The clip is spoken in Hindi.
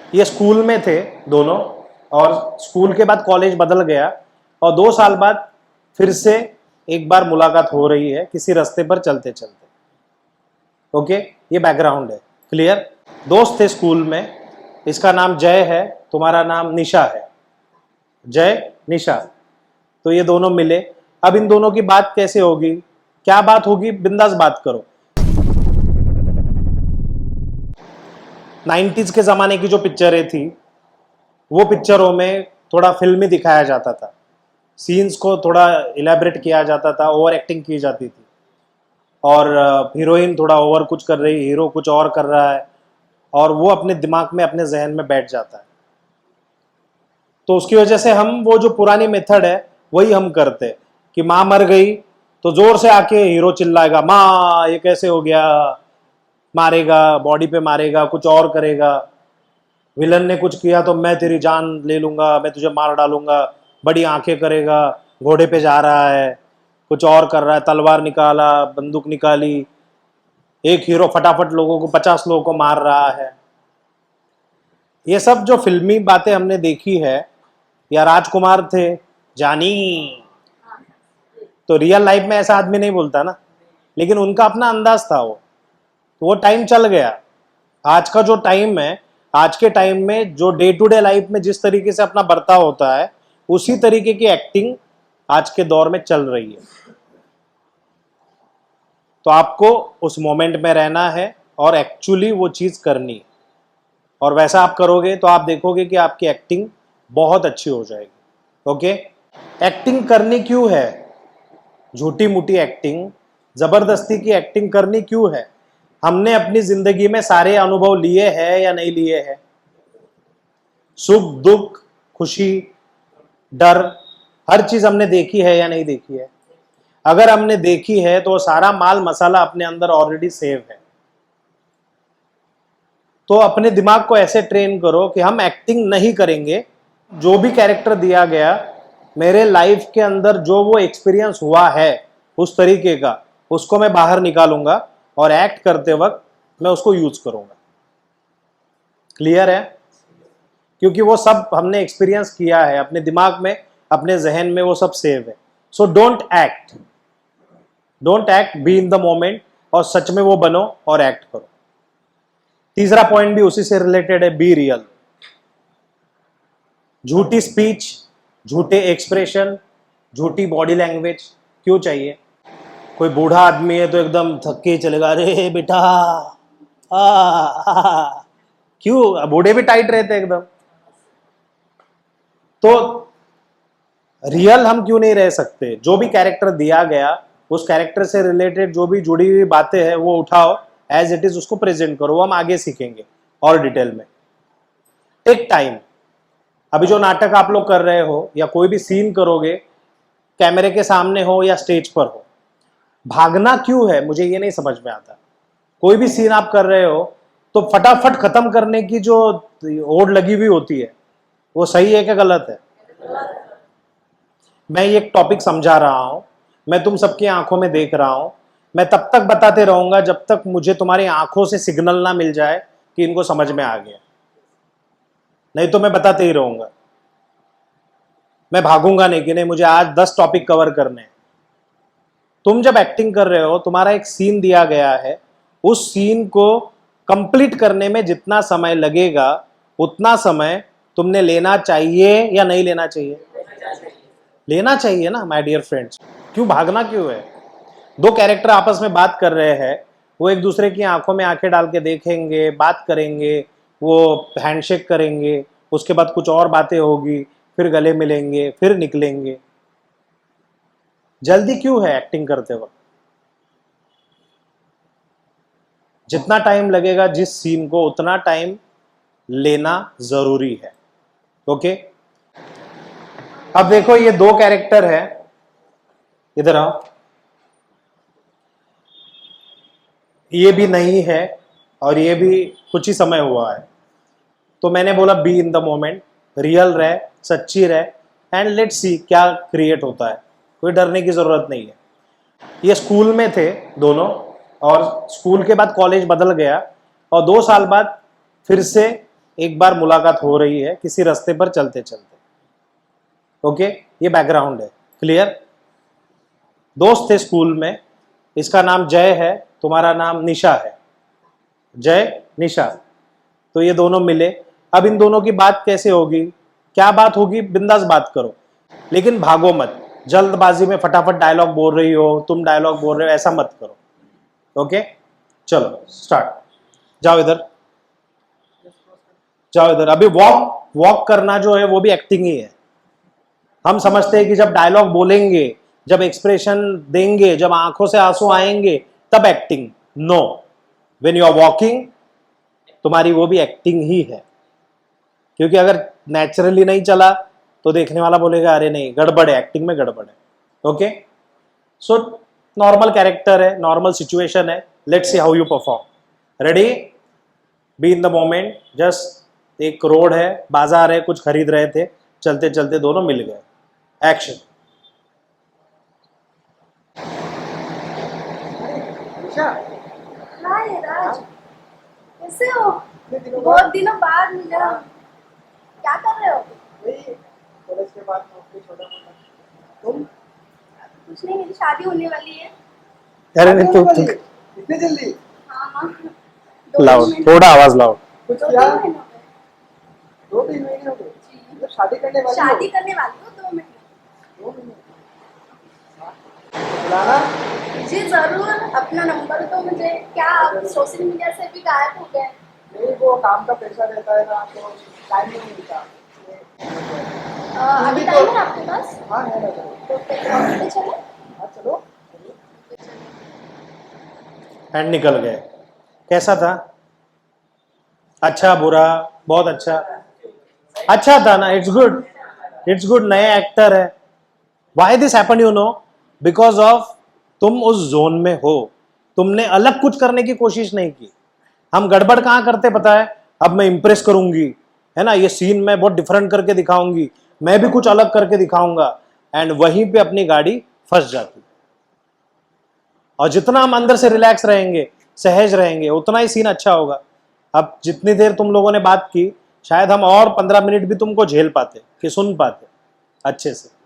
ये स्कूल में थे दोनों, और स्कूल के बाद कॉलेज बदल गया, और 2 साल बाद फिर से एक बार मुलाकात हो रही है किसी रास्ते पर चलते चलते। ओके, ये बैकग्राउंड है। क्लियर? दोस्त थे स्कूल में, इसका नाम जय है, तुम्हारा नाम निशा है। जय, निशा। तो ये दोनों मिले। अब इन दोनों की बात कैसे होगी, क्या बात होगी, बिंदास बात करो। 90s के ज़माने की जो पिक्चरें थी, वो पिक्चरों में थोड़ा फिल्मी दिखाया जाता था, सीन्स को थोड़ा इलेबरेट किया जाता था, ओवर एक्टिंग की जाती थी, और हीरोइन थोड़ा ओवर कुछ कर रही, हीरो कुछ और कर रहा है, और वो अपने दिमाग में, अपने जहन में बैठ जाता है। तो उसकी वजह से हम वो जो पुरानी मेथड है वही हम करते, कि माँ मर गई तो जोर से आके हीरो चिल्लाएगा, माँ ये कैसे हो गया, मारेगा, बॉडी पे मारेगा, कुछ और करेगा। विलन ने कुछ किया तो मैं तेरी जान ले लूंगा, मैं तुझे मार डालूंगा, बड़ी आंखें करेगा, घोड़े पे जा रहा है, कुछ और कर रहा है, तलवार निकाला, बंदूक निकाली, एक हीरो फटाफट लोगों को, 50 लोगों को मार रहा है। ये सब जो फिल्मी बातें हमने देखी है, या राजकुमार थे, जानी, तो रियल लाइफ में ऐसा आदमी नहीं बोलता ना, लेकिन उनका अपना अंदाज था वो। तो वो टाइम चल गया। आज का जो टाइम है, आज के टाइम में जो डे टू डे लाइफ में जिस तरीके से अपना बर्ताव होता है, उसी तरीके की एक्टिंग आज के दौर में चल रही है। तो आपको उस मोमेंट में रहना है और एक्चुअली वो चीज करनी है, और वैसा आप करोगे तो आप देखोगे कि आपकी एक्टिंग बहुत अच्छी हो जाएगी। ओके, एक्टिंग करनी क्यों है, झूठी मूठी एक्टिंग, जबरदस्ती की एक्टिंग करनी क्यों है? हमने अपनी जिंदगी में सारे अनुभव लिए हैं या नहीं लिए हैं? सुख दुख, खुशी, डर, हर चीज हमने देखी है या नहीं देखी है? अगर हमने देखी है तो सारा माल मसाला अपने अंदर ऑलरेडी सेव है। तो अपने दिमाग को ऐसे ट्रेन करो कि हम एक्टिंग नहीं करेंगे। जो भी कैरेक्टर दिया गया, मेरे लाइफ के अंदर जो वो एक्सपीरियंस हुआ है उस तरीके का, उसको मैं बाहर निकालूंगा और एक्ट करते वक्त मैं उसको यूज करूंगा। क्लियर है? क्योंकि वो सब हमने एक्सपीरियंस किया है अपने दिमाग में, अपने जहन में, वो सब सेव है। So don't act, don't act, be in the moment, और सच में वो बनो और एक्ट करो। तीसरा पॉइंट भी उसी से रिलेटेड है, बी रियल। झूठी स्पीच, झूठे एक्सप्रेशन, झूठी बॉडी लैंग्वेज क्यों चाहिए? कोई बूढ़ा आदमी है तो एकदम थक के चलेगा, अरे बेटा क्यों? बूढ़े भी टाइट रहते एकदम। तो रियल हम क्यों नहीं रह सकते? जो भी कैरेक्टर दिया गया, उस कैरेक्टर से रिलेटेड जो भी जुड़ी हुई बातें हैं वो उठाओ, एज इट इज उसको प्रेजेंट करो। वो हम आगे सीखेंगे और डिटेल में। Take time. अभी जो नाटक आप लोग कर रहे हो या कोई भी सीन करोगे, कैमरे के सामने हो या स्टेज पर हो, भागना क्यों है मुझे ये नहीं समझ में आता। कोई भी सीन आप कर रहे हो तो फटाफट खत्म करने की जो ओढ़ लगी हुई होती है, वो सही है क्या गलत है? मैं ये एक टॉपिक समझा रहा हूं, मैं तुम सबकी आंखों में देख रहा हूं, मैं तब तक बताते रहूंगा जब तक मुझे तुम्हारी आंखों से सिग्नल ना मिल जाए कि इनको समझ में आ गया। नहीं तो मैं बताते ही रहूंगा, मैं भागूंगा नहीं कि नहीं मुझे आज 10 टॉपिक कवर करने हैं। तुम जब एक्टिंग कर रहे हो, तुम्हारा एक सीन दिया गया है, उस सीन को कंप्लीट करने में जितना समय लगेगा उतना समय तुमने लेना चाहिए या नहीं लेना चाहिए? लेना चाहिए ना माय डियर फ्रेंड्स। क्यों भागना क्यों है? दो कैरेक्टर आपस में बात कर रहे हैं, वो एक दूसरे की आंखों में आंखें डाल के देखेंगे, बात करेंगे, वो हैंडशेक करेंगे, उसके बाद कुछ और बातें होगी, फिर गले मिलेंगे, फिर निकलेंगे। जल्दी क्यों है एक्टिंग करते वक्त? जितना टाइम लगेगा जिस सीन को, उतना टाइम लेना जरूरी है। ओके, अब देखो ये दो कैरेक्टर है, इधर आओ। ये भी नहीं है और ये भी कुछ ही समय हुआ है, तो मैंने बोला be in the moment, real रहे, सच्ची रहे, एंड लेट्स सी क्या क्रिएट होता है। कोई डरने की जरूरत नहीं है। ये स्कूल में थे दोनों, और स्कूल के बाद कॉलेज बदल गया, और 2 साल बाद फिर से एक बार मुलाकात हो रही है किसी रास्ते पर चलते चलते। ओके, ये बैकग्राउंड है, क्लियर। दोस्त थे स्कूल में, इसका नाम जय है, तुम्हारा नाम निशा है, जय निशा। तो ये दोनों मिले, अब इन दोनों की बात कैसे होगी, क्या बात होगी, बिंदास बात करो, लेकिन भागो मत, जल्दबाजी में फटाफट डायलॉग बोल रही हो, तुम डायलॉग बोल रहे हो, ऐसा मत करो। ओके, चलो स्टार्ट। जाओ इधर, जाओ इधर। अभी वॉक वॉक करना जो है वो भी एक्टिंग ही है। हम समझते हैं कि जब डायलॉग बोलेंगे, जब एक्सप्रेशन देंगे, जब आंखों से आंसू आएंगे तब acting. No, when you are walking तुम्हारी वो भी एक्टिंग ही है, क्योंकि अगर नेचुरली नहीं चला तो देखने वाला बोलेगा अरे नहीं, गड़बड़ है, एक्टिंग में गड़बड़ है। ओके, सो नॉर्मल कैरेक्टर है, नॉर्मल सिचुएशन है, let's see how you perform. Ready, be in the moment. Just एक रोड है, बाजार है, कुछ खरीद रहे थे, चलते चलते दोनों मिल गए। एक्शन। हाय राज, कैसे हो? बहुत दिनों बाद मिला। क्या कर रहे हो? कॉलेज के बाद नौकरी छोटा मोटा। तुम? कुछ नहीं, मेरी शादी होने वाली है। अरे नहीं, तू इतनी जल्दी? हाँ, लाउड, थोड़ा आवाज लाउड। कुछ दो किया? तीन महीनों में। 2-3 महीने हो गए? जी। मतलब शादी करने वाली हो? शादी करने वाली हूँ 2 महीने। 2 महीने? बुलाना? जी जरूर, अपना नंबर दो मुझे। क्या आप सोशल मीडिया से भी गायब हो गए? नहीं, वो काम का प्रेशर रहता है ना, तो टाइम नहीं मिलता। अभी टाइम है आपके पास? हाँ है ना। तो फिर ऑफिस पे चले? हाँ चलो। एंड निकल गए। कैसा था? अच्छा, बुरा, बहुत अच्छा? अच्छा था ना, इट्स गुड, इट्स गुड। नए एक्टर है। Why this happen you know, because of तुम उस जोन में हो, तुमने अलग कुछ करने की कोशिश नहीं की। हम गड़बड़ कहां करते पता है, अब मैं इंप्रेस करूंगी, है ना, ये सीन मैं बहुत डिफरेंट करके दिखाऊंगी, मैं भी कुछ अलग करके दिखाऊंगा, एंड वहीं पे अपनी गाड़ी फंस जाती। और जितना हम अंदर से रिलैक्स रहेंगे, सहज रहेंगे, उतना ही सीन अच्छा होगा। अब जितनी देर तुम लोगों ने बात की, शायद हम और 15 मिनट भी तुमको झेल पाते, कि सुन पाते अच्छे से।